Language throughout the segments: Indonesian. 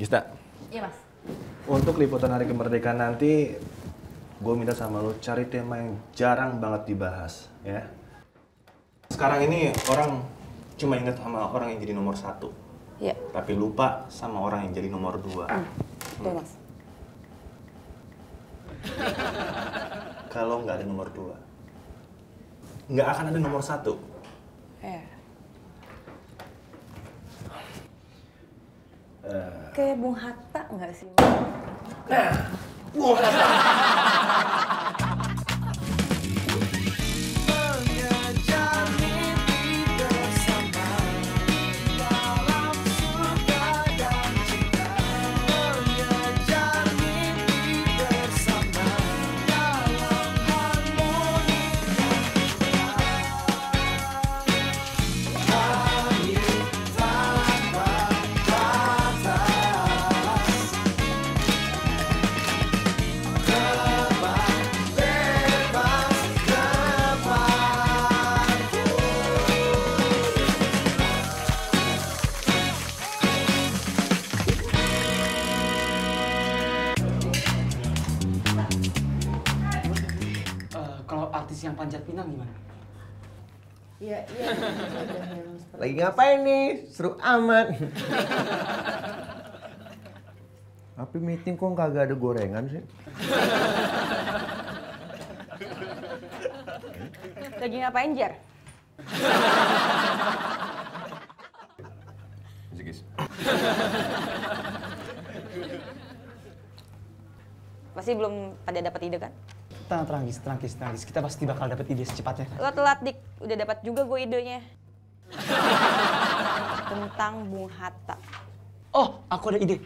Gista. Iya, Mas. Untuk liputan Hari Kemerdekaan nanti, gue minta sama lo cari tema yang jarang banget dibahas, ya. Sekarang ini orang cuma ingat sama orang yang jadi nomor 1. Iya. Tapi lupa sama orang yang jadi nomor 2. Betul, Mas. Kalau nggak ada nomor 2, nggak akan ada nomor 1. Kayak Bung Hatta nggak sih? Bung Hatta. Kalau artis yang panjat pinang gimana? Iya. Lagi ngapain nih? Seru amat. Tapi meeting kok kagak ada gorengan sih? Lagi ngapain, Jar? Pasti belum pada dapat ide kan? Tenang, kita pasti bakal dapet ide secepatnya. Lo telat, Dik. Udah dapat juga gue idenya. Tentang Bung Hatta. Oh, aku ada ide.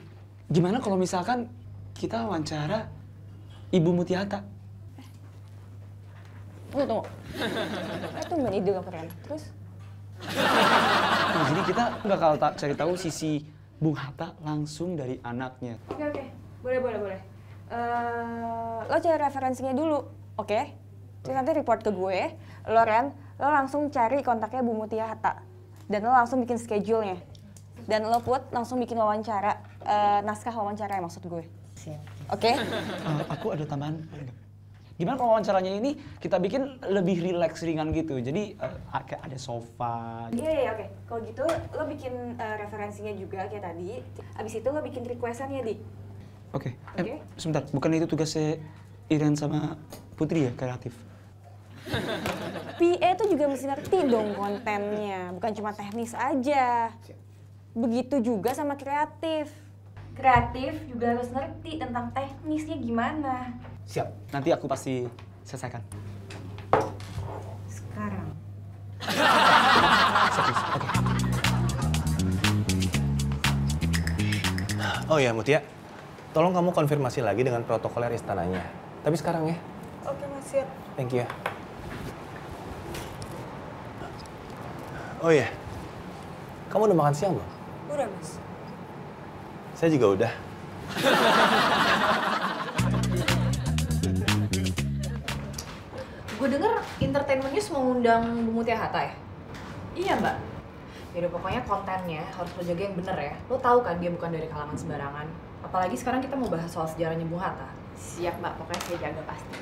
Gimana kalau misalkan kita wawancara Ibu Muti Hatta? Tunggu. Itu main ide gak keren. Terus? Nah, jadi kita bakal cari tahu sisi Bung Hatta langsung dari anaknya. Oke. Boleh. Lo cari referensinya dulu, oke? Terus nanti report ke gue, lo langsung cari kontaknya Bu Mutia Hatta. Dan lo langsung bikin schedule-nya. Dan lo langsung bikin wawancara, naskah wawancara ya maksud gue. Siap. Oke? Aku ada tambahan. Gimana kalau wawancaranya ini kita bikin lebih rileks, ringan gitu. Jadi ada sofa. Iya, oke. Kalau gitu lo bikin referensinya juga kayak tadi. Abis itu lo bikin request-annya, Dik. Oke. Oke. Sebentar, bukan itu tugasnya Iren sama Putri ya, kreatif? PA tuh juga mesti ngerti dong kontennya, bukan cuma teknis aja. Begitu juga sama kreatif. Kreatif juga harus ngerti tentang teknisnya gimana. Siap, nanti aku pasti selesaikan. Sekarang. Oke. Oh ya, Mutia. Tolong kamu konfirmasi lagi dengan protokoler istananya. Tapi sekarang ya. Oke, Mas, siap. Thank you. Oh iya. Kamu udah makan siang belum? Udah, Mas. Saya juga udah. Gue denger Entertainment News mau ngundang Bu Mutia Hatta ya? Iya, Mbak. Yaudah pokoknya kontennya harus lo jaga yang bener ya. Lo tahu kan dia bukan dari kalangan sembarangan. Apalagi sekarang kita mau bahas soal sejarahnya Bung Hatta. Siap, Mbak. Pokoknya saya jaga pasti.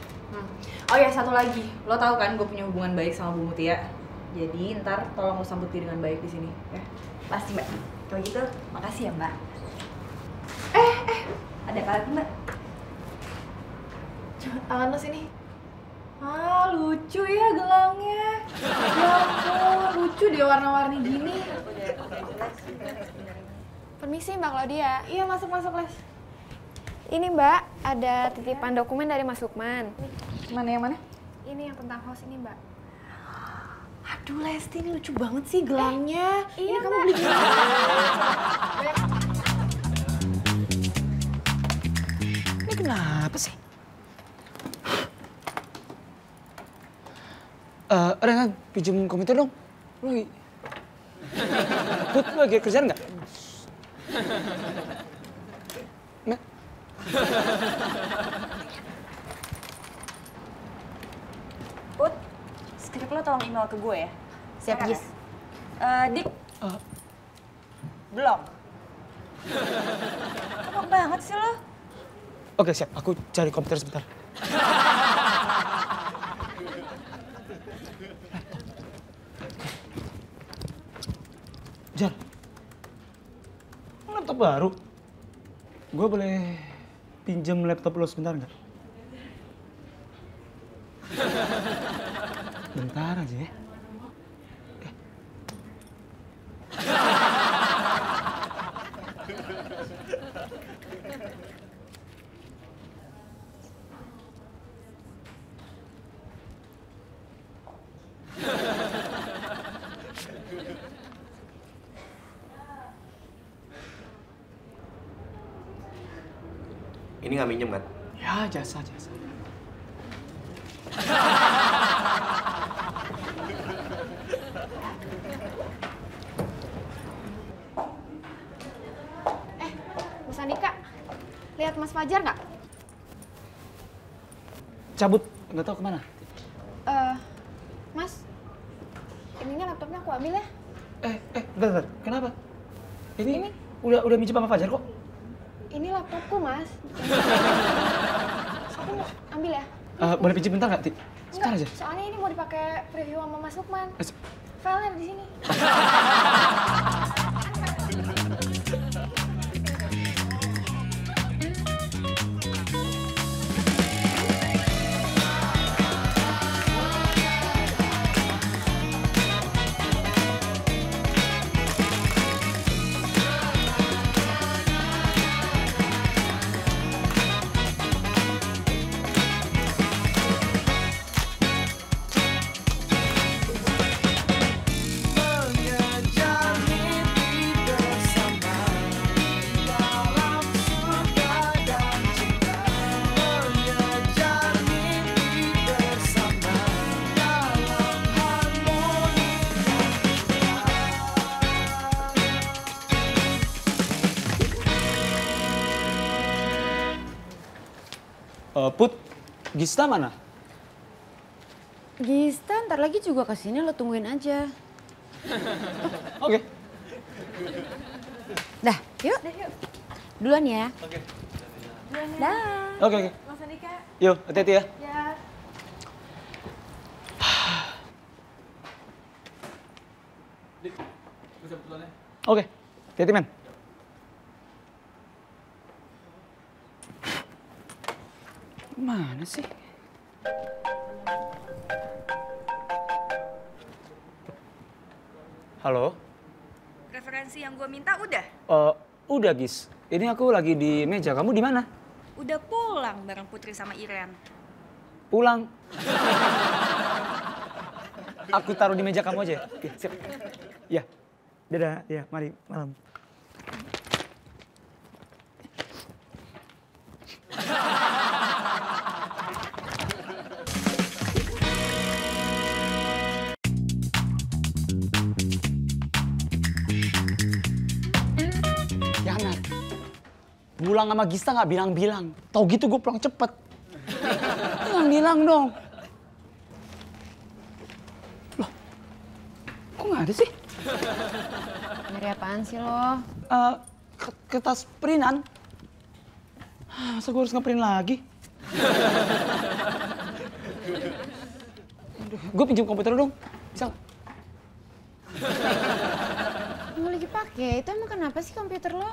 Oh ya, satu lagi. Lo tahu kan gue punya hubungan baik sama Bu Mutia. Jadi ntar tolong lo sambut dia dengan baik di sini, ya. Pasti, Mbak. Kalau gitu, makasih ya, Mbak. Ada apa lagi, Mbak? Coba tangan lo sini. Ah, lucu ya gelangnya. Ya ampun, lucu dia warna-warni gini. Permisi Mbak Claudia. Iya, masuk, Les. Ini Mbak, ada titipan dokumen dari Mas Lukman. Mana yang mana? Ini yang tentang host ini Mbak. Aduh, Lesti, ini lucu banget sih gelangnya. Iya, ini kamu Mbak. beli di mana? Ini kenapa sih? Ren, pinjem komputer dong. Lu lagi... Put, lu lagi kerjaan nggak? Nggak? Put, skrip lo tolong email ke gue ya. Siap, Jis. Dik. Belum. banget sih lo. Oke siap, aku cari komputer sebentar. Jar, laptop baru. Gue boleh pinjam laptop lo sebentar nggak? Bentar aja ya. Ini nggak minjem kan? Ya jasa. Mas Andika, lihat Mas Fajar nggak? Cabut, nggak tahu kemana. Mas, ininya laptopnya aku ambil ya. Bentar. Kenapa? Ini udah minjem sama Fajar kok. Ini laptopku, Mas. Aku mau ambil ya. Boleh pinjam bentar nggak, Ti? Sebentar aja. Soalnya ini mau dipakai preview sama Mas Lukman. Filenya di sini. Put, Gista mana? Gista ntar lagi juga kesini, lo tungguin aja. Oke. Dah, yuk. Duluan ya. Oke. Dah. Oke. Mas Andika. Yuk, hati-hati ya. Ya. Oke, hati-hati men. Mana sih? Halo? Referensi yang gue minta udah? Udah Gis. Ini aku lagi di meja. Kamu di mana? Udah pulang bareng Putri sama Iren. Pulang. Aku taruh di meja kamu aja. Oke, siap. Ya. Dadah, ya, mari malam. Ya Nat, pulang sama Gista nggak bilang-bilang. Tau gitu gue pulang cepet. Bilang dong. Loh, kok nggak ada sih? Nyari apaan sih lo? Kertas printan. Masa gue harus ngeprint lagi? Gue pinjam komputer dong, bisa nggak? Lo lagi pakai, itu emang kenapa sih komputer lo?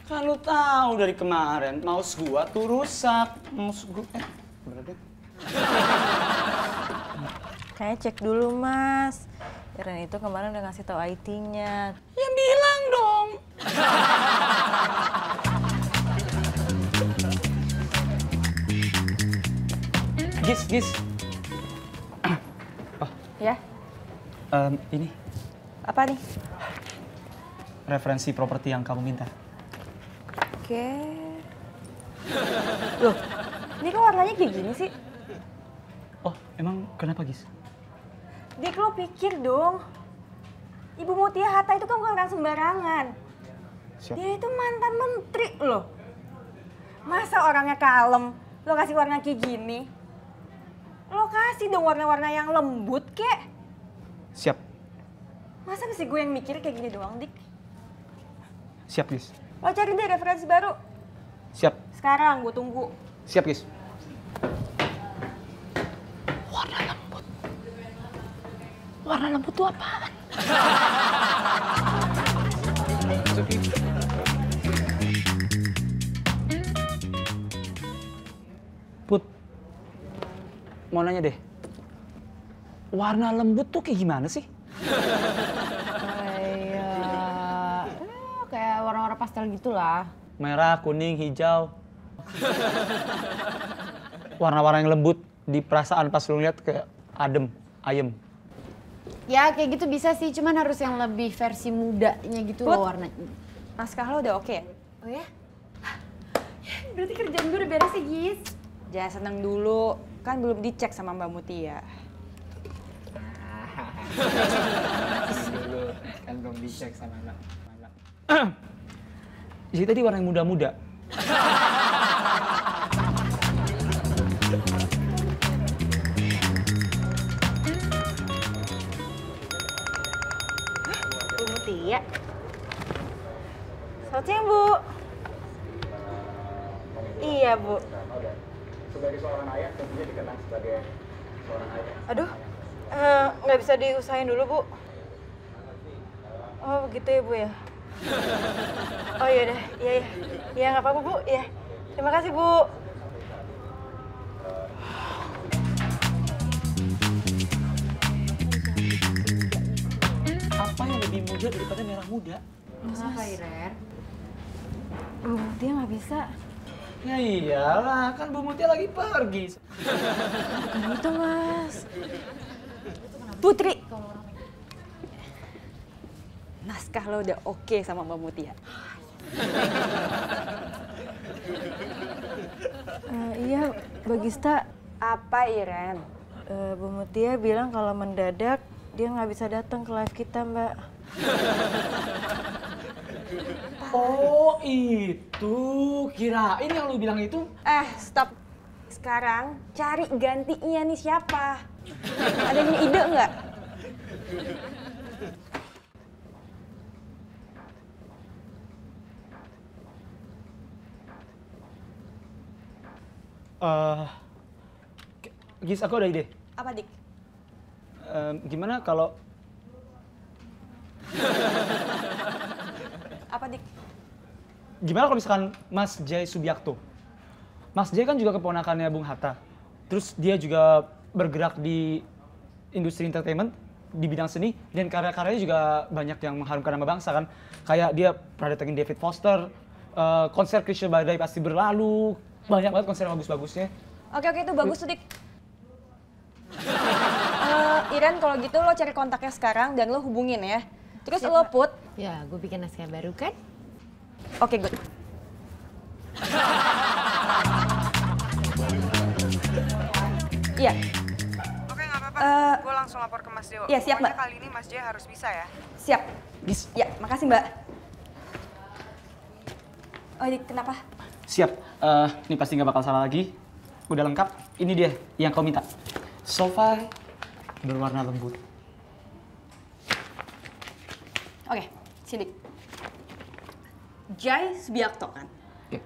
Kan lu tahu dari kemarin mouse gua tuh rusak. Mouse gua bener deh. Kayaknya cek dulu Mas. Iren itu kemarin udah ngasih tau IT-nya. Ya bilang dong. Gis. Ya? Ini Apa nih? referensi properti yang kamu minta. Oke. Loh, ini kok warnanya kayak gini sih? Oh, emang kenapa Gis? Dik, lo pikir dong. Ibu Mutia Hatta itu kan bukan orang sembarangan. Siap. Dia itu mantan menteri loh. Masa orangnya kalem, lo kasih warna kayak gini? Lo kasih dong warna-warna yang lembut kek. Siap. Masa mesti gue yang mikir kayak gini doang, Dik? Siap Gis. Lo cari deh referensi baru. Siap. Sekarang gue tunggu. Siap, guys. Warna lembut. Warna lembut tuh apaan? Put, mau nanya deh. Warna lembut tuh kayak gimana sih? Kayak warna-warna pastel gitulah. Merah, kuning, hijau. Warna-warna yang lembut di perasaan pas lu lihat kayak adem, ayem. Ya kayak gitu bisa sih, cuman harus yang lebih versi mudanya gitu Put. loh warnanya. Naskah lo udah oke ya? Oh ya? Berarti kerjaan gue udah beres sih, Gis. Jangan seneng dulu, kan belum dicek sama Mbak Mutia. Dulu kan belum dicek sama anak. Jadi tadi warna yang muda-muda. Bu Mutia. Selamat siang, Bu. Iya, Bu. Sebagai seorang ayah tentunya dikenal sebagai seorang ayah. Aduh, nggak bisa diusahain dulu, Bu. Oh, begitu ya, Bu ya? Oh iya deh, iya, iya. Iya, nggak apa-apa, Bu. Iya. Terima kasih, Bu. Apa yang lebih muda daripada merah muda? Kenapa, Iren? Bu Mutia nggak bisa. Ya iyalah, kan Bu Mutia lagi pergi. Gitu, Mas. Putri! Naskah lo udah oke sama Mbak Mutia. Iya, Bagista. Apa, Iren? Bu Mutia bilang kalau mendadak dia nggak bisa datang ke live kita, Mbak. Oh itu, kirain yang lu bilang itu. Stop. Sekarang cari gantinya nih siapa? Ada yang ide nggak? Gis, aku ada ide. Apa, Dik? Gimana kalau Apa, Dik? Gimana kalau misalkan Mas Jay Subiakto? Mas Jay kan juga keponakannya Bung Hatta. Terus dia juga bergerak di industri entertainment, di bidang seni, dan karya-karyanya juga banyak yang mengharumkan nama bangsa kan. Kayak dia pernah datengin David Foster, konser Krisya Badai pasti berlalu, banyak banget konser bagus-bagusnya. Oke, itu bagus tuh, Dik. Iren, kalau gitu lo cari kontaknya sekarang dan lo hubungin ya. Terus lo put. Ya, gue bikin naskah baru kan? Oke, good. Iya. Oke, nggak apa-apa. Gue langsung lapor ke Mas Dewo. Iya, siap, Pokoknya Mbak. kali ini Mas Jay harus bisa ya. Siap. Gis, Ya, makasih, Mbak. Oh, Dik, kenapa? siap. Ini pasti nggak bakal salah lagi. Udah lengkap. Ini dia yang kau minta. Sofa berwarna lembut. Oke, sini. Jay Subiakto kan? Ya.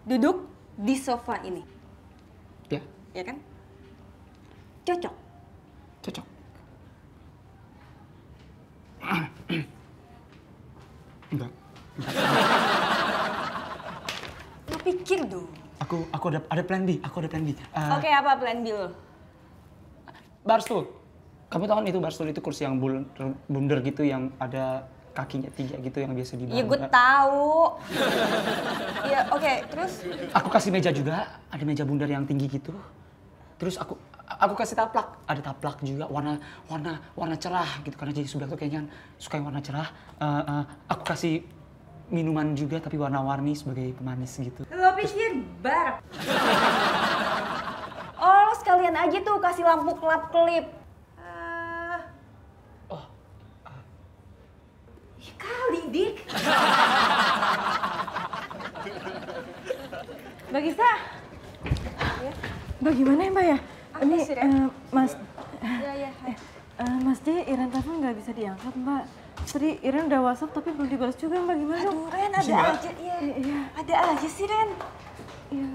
Duduk di sofa ini. Ya, Ya kan? Cocok. cocok. Enggak. Lo pikir dong. Aku ada plan B. Oke, apa plan B lo? Barstool. Kamu tahu kan itu barstool itu kursi yang bundar gitu yang ada kakinya 3 gitu yang biasa dibawa. Iya, gue tahu. Iya, oke, terus? Aku kasih meja juga, ada meja bundar yang tinggi gitu. Terus aku kasih taplak, ada taplak juga warna cerah gitu karena jadi Subiakto kayaknya suka yang warna cerah. Aku kasih minuman juga tapi warna-warni sebagai pemanis gitu. Lo pikir bar? Oh, lo sekalian aja tuh kasih lampu kelap-kelip. Ya kali, Dik. Mbak Gista. Bagaimana ya, Mbak ya? Apa Ini sih, Ren? Mas Iya, iya. Mas J, Iren telepon nggak bisa diangkat, Mbak. tadi Iren udah WhatsApp tapi belum dibalas juga Mbak, gimana dong? Aduh Ren, ada aja. Iya. Ada aja sih Ren. Iya.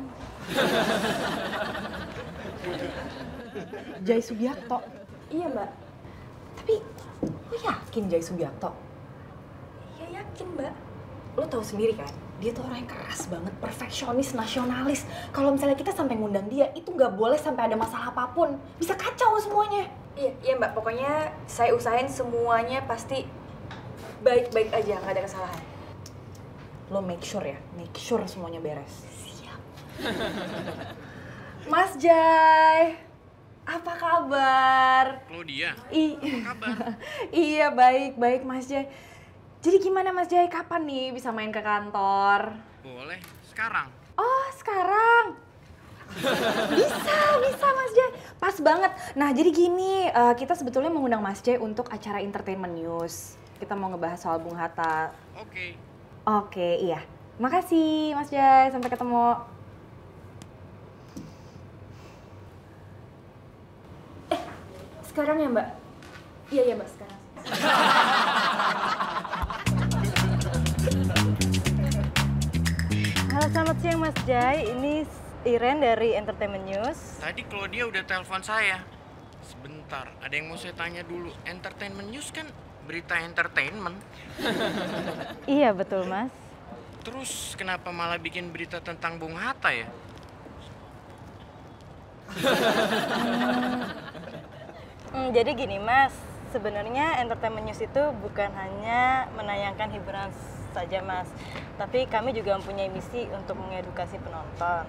Jai Subiakto. Iya Mbak. Tapi lo yakin Jai Subiakto? Iya yakin Mbak. Lo tahu sendiri kan, dia tuh orang yang keras banget, perfeksionis, nasionalis. Kalau misalnya kita sampai ngundang dia, itu nggak boleh sampai ada masalah apapun. Bisa kacau semuanya. Iya Mbak, pokoknya saya usahain semuanya pasti baik-baik aja, nggak ada kesalahan. Lo make sure semuanya beres. Siap. Mas Jai, apa kabar? Claudia, kabar? Iya baik Mas Jai. Jadi gimana Mas Jai, kapan nih bisa main ke kantor? boleh sekarang. Oh sekarang? Bisa Mas Jai, pas banget. Nah jadi gini, kita sebetulnya mengundang Mas Jai untuk acara Entertainment News. Kita mau ngebahas soal Bung Hatta. Oke, iya. Makasih Mas Jai, sampai ketemu. Sekarang ya Mbak? Iya Mbak, sekarang. Halo, selamat siang Mas Jai. Ini Iren dari Entertainment News. Tadi Claudia udah telepon saya. Sebentar, ada yang mau saya tanya dulu. Entertainment News kan berita entertainment. Iya, betul Mas. Terus kenapa malah bikin berita tentang Bung Hatta ya? Jadi gini Mas, sebenarnya Entertainment News itu bukan hanya menayangkan hiburan saja Mas, tapi kami juga mempunyai misi untuk mengedukasi penonton.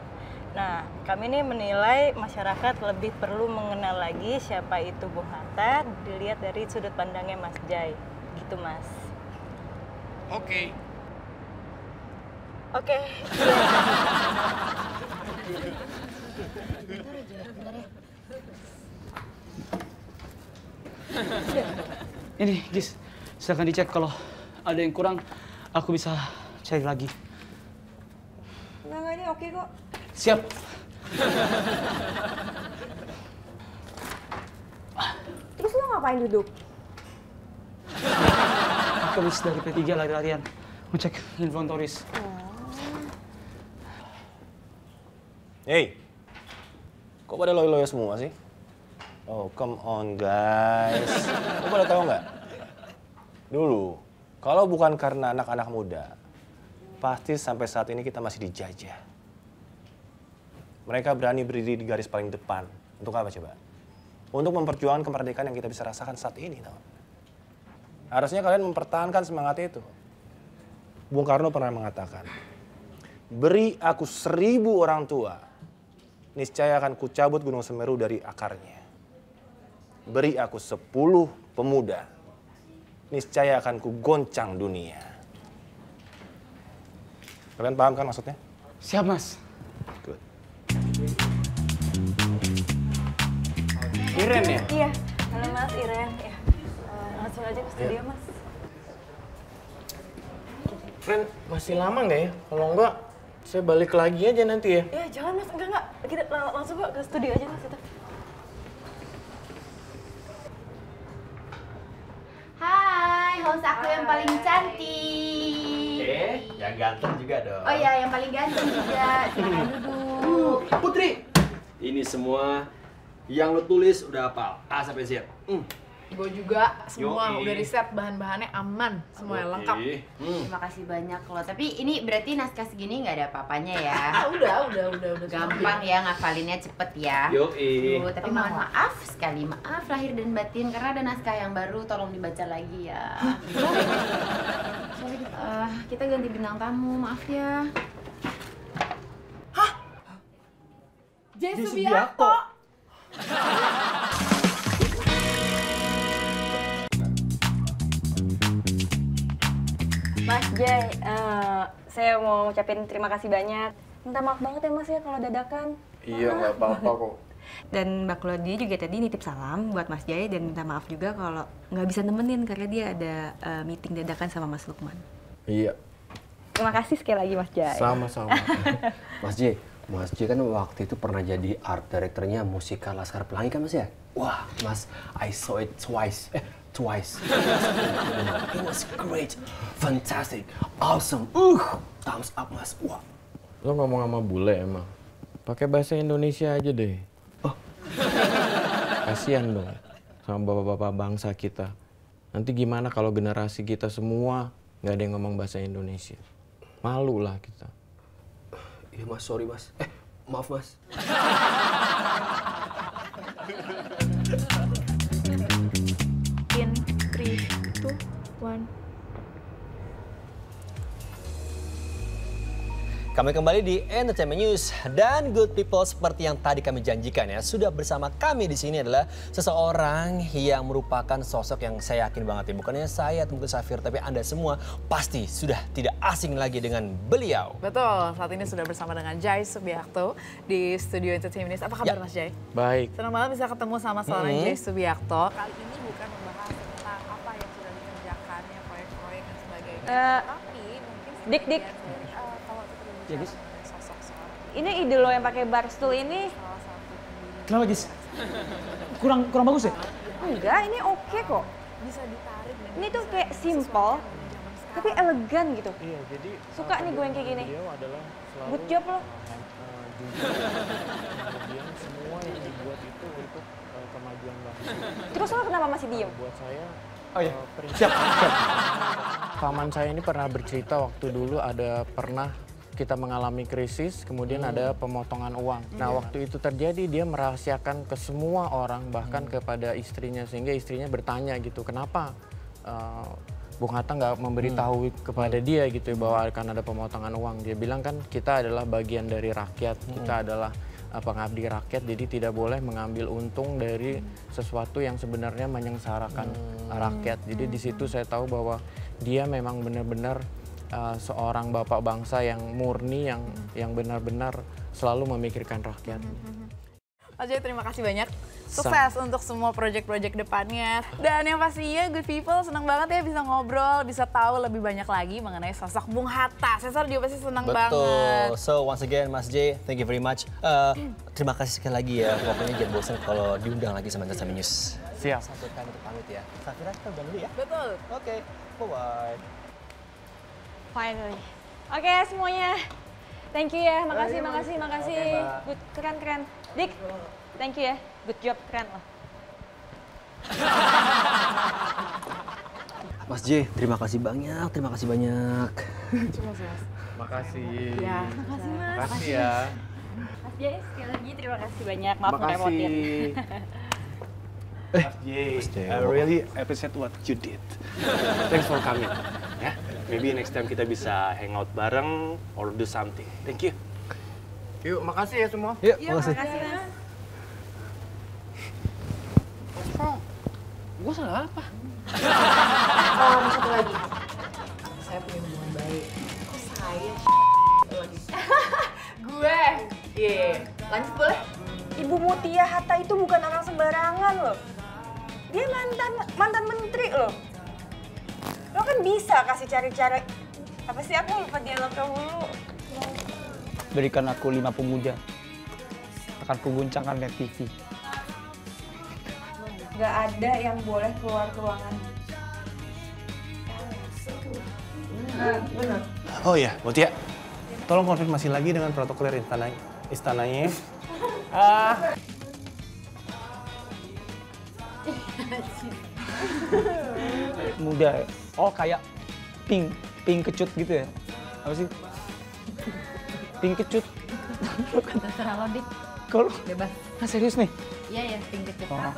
Nah, kami ini menilai masyarakat lebih perlu mengenal lagi siapa itu Bung Hatta dilihat dari sudut pandangnya Mas Jai, gitu Mas. Oke. Ini, Gis, silahkan dicek kalau ada yang kurang, aku bisa cari lagi. Enggak, ini oke kok. Siap. Terus lo ngapain duduk? Aku habis dari P3 lari-larian, ngecek inventories. Hey, kok pada loyo-loyo semua sih? Oh, come on guys. Lo pada tahu nggak? Dulu, kalau bukan karena anak-anak muda, pasti sampai saat ini kita masih dijajah. Mereka berani berdiri di garis paling depan. Untuk apa coba? Untuk memperjuangkan kemerdekaan yang kita bisa rasakan saat ini, tau? Harusnya kalian mempertahankan semangat itu. Bung Karno pernah mengatakan, beri aku 1000 orang tua, niscaya akan kucabut Gunung Semeru dari akarnya. Beri aku 10 pemuda, niscaya akan kugoncang dunia. Kalian paham kan maksudnya? Siap, Mas. Good. Iren ya? Iya, halo Mas Iren. Ya. Langsung aja ke studio Mas. Ren, masih lama nggak ya? Kalau enggak, saya balik lagi aja nanti ya. Ya jangan Mas, enggak. Kita langsung kok ke studio aja Mas kita. Hai, host aku yang paling cantik. Yang ganteng juga dong. Oh iya, yang paling ganteng juga. Silakan duduk. Putri, ini semua yang lo tulis udah hafal A sampai Z. Gue juga, semua Yoi. udah riset, bahan-bahannya aman, semuanya lengkap. Terima kasih banyak loh. Tapi ini berarti naskah segini nggak ada apa-apanya ya? Udah. Gampang ya, ngafalinnya cepet ya. Yoi. Tuh, tapi mohon maaf sekali, maaf lahir dan batin karena ada naskah yang baru, tolong dibaca lagi ya. Kita ganti bintang tamu, maaf ya. Jai Subiakto. Mas Jai, saya mau ngucapin terima kasih banyak. Minta maaf banget ya Mas ya kalau dadakan. Iya, nggak apa-apa kok. Dan Mbak Claudia juga tadi nitip salam buat Mas Jai dan minta maaf juga kalau nggak bisa nemenin karena dia ada meeting dadakan sama Mas Lukman. Iya. Terima kasih sekali lagi Mas Jai. Sama-sama. Mas J kan waktu itu pernah jadi art directornya musikal Laskar Pelangi kan Mas ya? Wah, Mas, I saw it twice. twice. It was great, fantastic, awesome. Thumbs up Mas. Wah. Lo ngomong sama bule emang? Pakai bahasa Indonesia aja deh. Kasian dong sama bapak-bapak bangsa kita. Nanti gimana kalau generasi kita semua nggak ada yang ngomong bahasa Indonesia? Malu lah kita. Iya Mas, sorry Mas. Maaf Mas. In 3, 2, 1. Kami kembali di Entertainment News dan good people seperti yang tadi kami janjikan ya. Sudah bersama kami di sini adalah seseorang yang merupakan sosok yang saya yakin banget ya. Bukannya saya Tengku Safir, tapi Anda semua pasti sudah tidak asing lagi dengan beliau. Betul, saat ini sudah bersama dengan Jai Subiakto di Studio Entertainment News. Apa kabar Mas Jai? Baik. Senang banget bisa ketemu sama seorang Jai Subiakto. Kali ini bukan membahas tentang apa yang sudah dikerjakan, ya, proyek-proyek dan sebagainya. Tapi mungkin Dik. Ya guys. Ini ide lo yang pakai barstool ini. Kenapa guys? Kurang bagus ya? Enggak, ini oke kok. Bisa ditarik. Ini tuh kayak simple, tapi elegan gitu. Iya, jadi suka nih gue yang kayak gini. Beliau adalah selalu good job lo. Kemudian semua yang dibuat itu untuk kemajuan bangsa. Terus lo kenapa masih diem? Buat saya, oh iya, siap. Paman saya ini pernah bercerita waktu dulu pernah kita mengalami krisis, kemudian ada pemotongan uang. Nah, waktu itu terjadi dia merahasiakan ke semua orang, bahkan kepada istrinya, sehingga istrinya bertanya gitu, kenapa Bung Hatta nggak memberitahu kepada dia gitu bahwa akan ada pemotongan uang. Dia bilang kan kita adalah bagian dari rakyat, kita adalah pengabdi rakyat, jadi tidak boleh mengambil untung dari sesuatu yang sebenarnya menyengsarakan rakyat. Jadi di situ saya tahu bahwa dia memang benar-benar seorang bapak bangsa yang murni, yang benar-benar selalu memikirkan rakyat. Mas Jai, terima kasih banyak. Sukses untuk semua proyek-proyek depannya. Dan yang pastinya good people senang banget ya bisa ngobrol, bisa tahu lebih banyak lagi mengenai sosok Bung Hatta. Cesar juga pasti senang banget. Betul. So once again Mas Jai, thank you very much. Terima kasih sekali lagi ya. Pokoknya jangan bosan kalau diundang lagi sama Entertainment News. Siap. Sampai kami untuk pamit ya. Safira, kita udah dulu ya. Betul. Oke, bye-bye. Finally. Oke semuanya. Thank you ya. Makasih. Good, keren. Dik, thank you ya. Good job, keren loh. Mas J, terima kasih banyak. Makasih. Ya, makasih Mas. Makasih ya. Mas Jay, sekali lagi terima kasih banyak. Maaf ngerepotin. Mas Jay, I really appreciate what you did. Thanks for coming. Ya, maybe next time kita bisa hangout bareng or do something. Thank you. Yuk, makasih ya semua. Yuk, Makasih. Gue salah apa? Satu lagi. Saya punya hubungan baik. Kok saya lagi? Gue. Iya. Lanjut boleh? Ibu Mutia Hatta itu bukan orang sembarangan loh. Dia mantan menteri loh. Lo kan bisa kasih cari-cari. Apa sih, aku lupa dialog dulu. Berikan aku 5 pemuda, akan kuguncangkan net TV. Gak ada yang boleh keluar ruangan. Benar. Oh iya, Mutia. Tolong konfirmasi lagi dengan protokoler istananya. Muda, oh kayak pink kecut gitu ya? Apa sih? Pink kecut. Terserah lo, Dik. Kalau bebas. Serius nih? Iya, pink kecut. Oh.